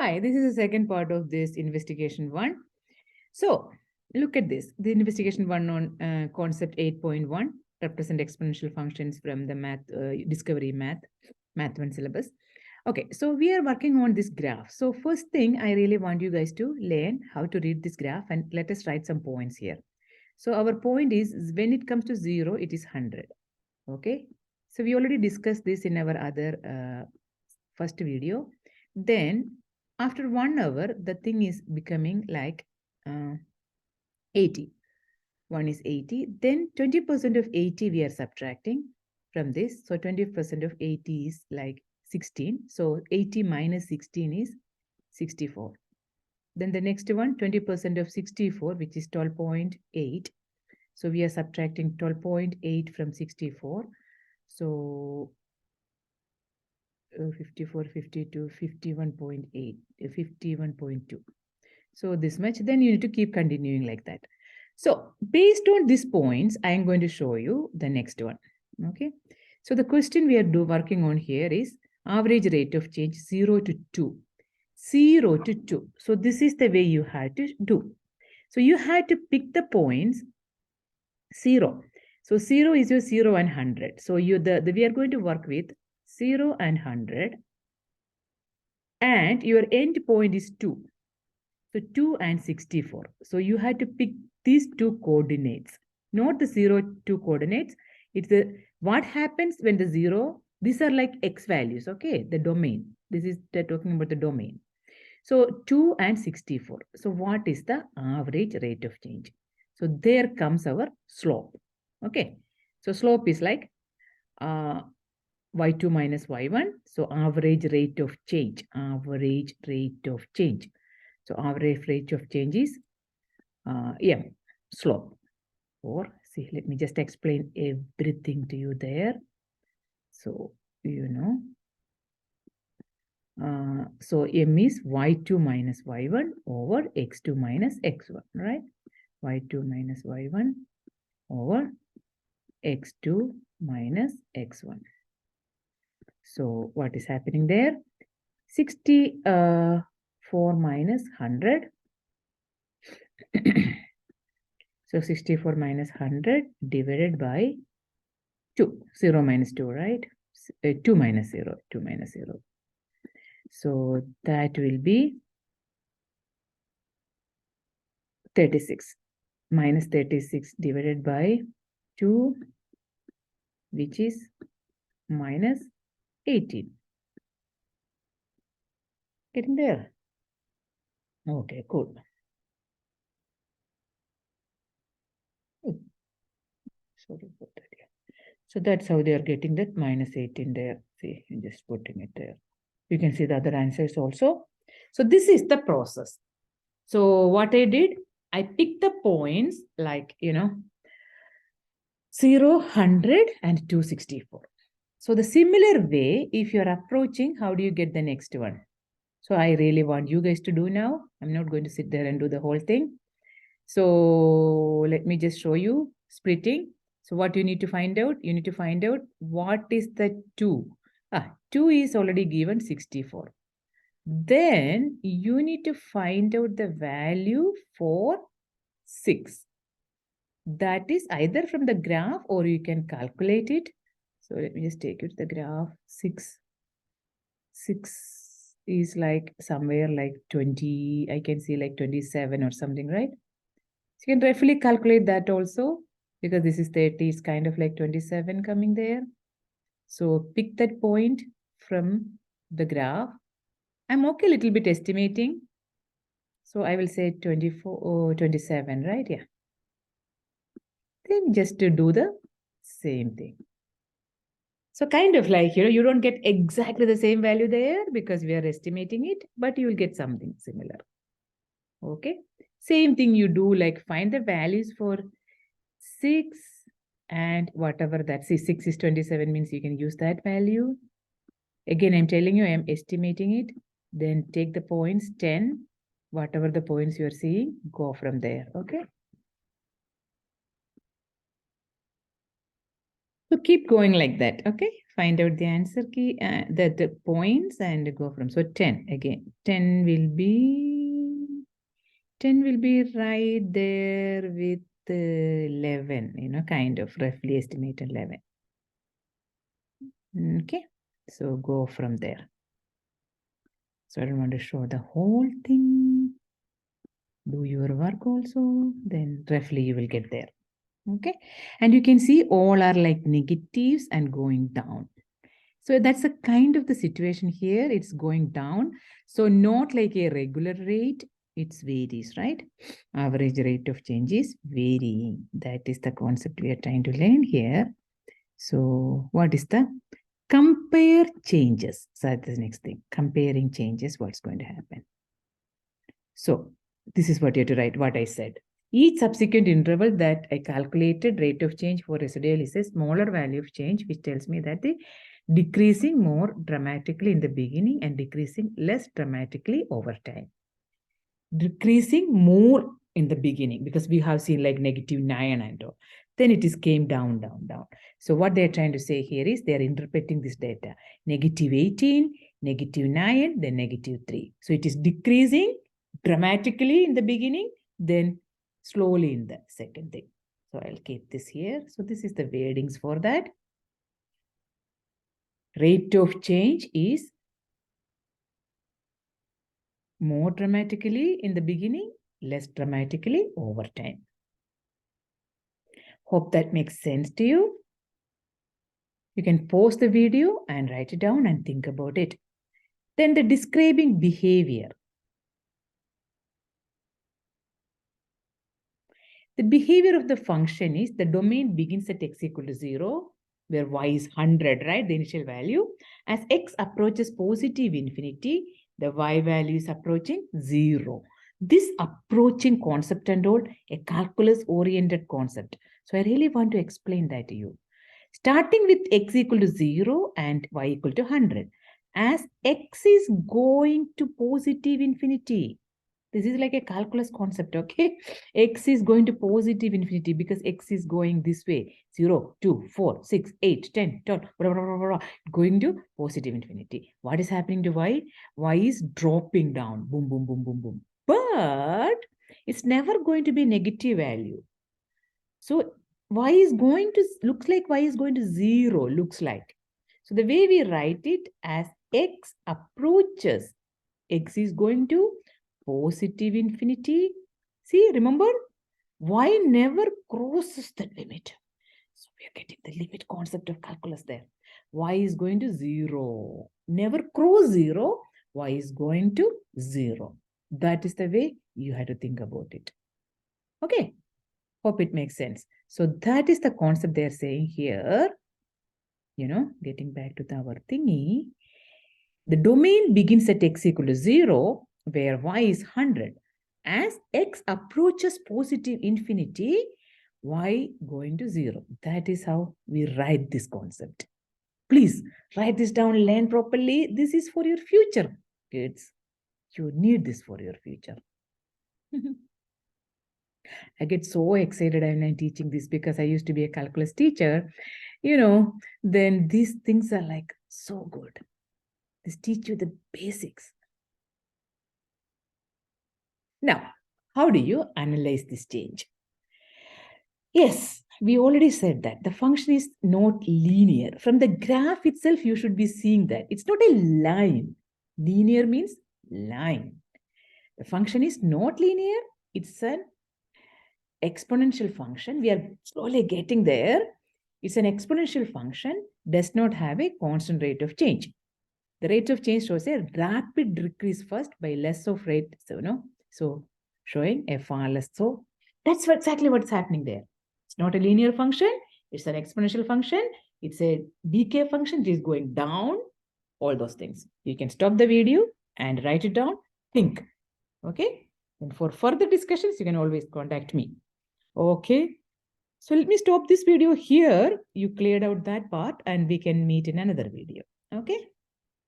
Hi, this is the second part of this investigation 1. So look at this. The investigation 1 on concept 8.1, represent exponential functions from the math discovery math 1 syllabus. Okay, so we are working on this graph. So first thing, I really want you guys to learn how to read this graph, and let us write some points here. So our point is when it comes to 0, it is 100. Okay, so we already discussed this in our other first video. Then after 1 hour, the thing is becoming like 80. 1 is 80. Then 20% of 80 we are subtracting from this. So 20% of 80 is like 16. So 80 minus 16 is 64. Then the next one, 20% of 64, which is 12.8. So we are subtracting 12.8 from 64. So 54, 52, 51.8, 51.2. So this much, then you need to keep continuing like that. So based on these points, I am going to show you the next one. Okay. So the question we are working on here is average rate of change 0 to 2. 0 to 2. So this is the way you had to do. So you had to pick the points 0. So 0 is your 0 and 100. So we are going to work with 0 and 100. And your end point is 2. So 2 and 64. So you had to pick these two coordinates, not the 0, 2 coordinates. It's the what happens when the 0, these are like x values, okay? The domain. This is talking about the domain. So 2 and 64. So what is the average rate of change? So there comes our slope, okay? So slope is like y2 minus y1. So average rate of change, average rate of change. So average rate of change is slope. Or see, let me just explain everything to you there. So, you know, so m is y2 minus y1 over x2 minus x1, right? y2 minus y1 over x2 minus x1. So what is happening there? 64 minus 100. So 64 minus 100 divided by 2. 0 minus 2, right? 2 minus 0. 2 minus 0. So that will be 36. Minus 36 divided by 2, which is minus 18. Getting there? Okay, cool. Sorry about that. Yeah. So that's how they are getting that minus 18 there. See, I'm just putting it there. You can see the other answers also. So this is the process. So what I did, I picked the points like, 0, 100 and 264. So the similar way, if you're approaching, how do you get the next one? So I really want you guys to do now. I'm not going to sit there and do the whole thing. So let me just show you splitting. So what you need to find out? You need to find out what is the 2. 2 is already given 64. Then you need to find out the value for 6. That is either from the graph or you can calculate it. So let me just take you to the graph. 6 is like somewhere like 20. I can see like 27 or something, right? So you can roughly calculate that also, because this is 30, it's kind of like 27 coming there. So pick that point from the graph. I'm okay a little bit estimating. So I will say 24 or 27, right? Yeah. Then just to do the same thing. So kind of like, you don't get exactly the same value there because we are estimating it, but you will get something similar. Okay. Same thing you do, like find the values for 6 and whatever that. See, 6 is 27 means you can use that value. Again, I'm telling you, I'm estimating it. Then take the points 10, whatever the points you are seeing, go from there. Okay. So keep going like that. Okay. Find out the answer key, the points and go from. So 10 again. 10 will be right there with 11, kind of roughly estimate 11. Okay, so go from there. So I don't want to show the whole thing. Do your work also, then roughly you will get there. Okay, and you can see all are like negatives and going down. So that's a kind of the situation here. It's going down. So not like a regular rate, it's varies, right? Average rate of change is varying. That is the concept we are trying to learn here. So what is the compare changes? So that's the next thing. Comparing changes, what's going to happen? So this is what you have to write, what I said. Each subsequent interval that I calculated rate of change for residual is a smaller value of change, which tells me that the decreasing more dramatically in the beginning and decreasing less dramatically over time. Decreasing more in the beginning because we have seen like -9 and all. Then it is came down, down, down. So what they're trying to say here is they're interpreting this data. -18, -9, then -3. So it is decreasing dramatically in the beginning, then slowly in the second thing. So I'll keep this here. So this is the wordings for that. Rate of change is more dramatically in the beginning, less dramatically over time. Hope that makes sense to you. You can pause the video and write it down and think about it. Then the describing behavior. The behavior of the function is the domain begins at x equal to 0, where y is 100, right? The initial value. As x approaches positive infinity, the y value is approaching 0. This approaching concept and all, a calculus-oriented concept. So I really want to explain that to you. Starting with x equal to 0 and y equal to 100. As x is going to positive infinity, this is like a calculus concept, okay? X is going to positive infinity because x is going this way. 0, 2, 4, 6, 8, 10, 12, blah, blah, blah, blah, going to positive infinity. What is happening to y? Y is dropping down. Boom, boom, boom, boom, boom. But it's never going to be negative value. So y is going to, looks like y is going to 0, looks like. So the way we write it as x approaches, x is going to positive infinity. See, remember, y never crosses the limit. So we are getting the limit concept of calculus there. Y is going to 0. Never cross 0. Y is going to 0. That is the way you have to think about it. Okay. Hope it makes sense. So that is the concept they're saying here. Getting back to our thingy. The domain begins at x equal to 0, where y is 100. As x approaches positive infinity, y going to 0. That is how we write this concept. Please write this down, learn properly. This is for your future, kids. You need this for your future. I get so excited when I'm teaching this because I used to be a calculus teacher. Then these things are like so good. This teach you the basics. Now, how do you analyze this change? Yes, we already said that the function is not linear. From the graph itself, you should be seeing that. It's not a line. Linear means line. The function is not linear. It's an exponential function. We are slowly getting there. It's an exponential function, does not have a constant rate of change. The rate of change shows a rapid decrease first by less of rate. So showing a far less. So that's exactly what's happening there. It's not a linear function. It's an exponential function. It's a decay function. It is going down. All those things. You can stop the video and write it down. Think. Okay. And for further discussions, you can always contact me. Okay. So let me stop this video here. You cleared out that part and we can meet in another video. Okay.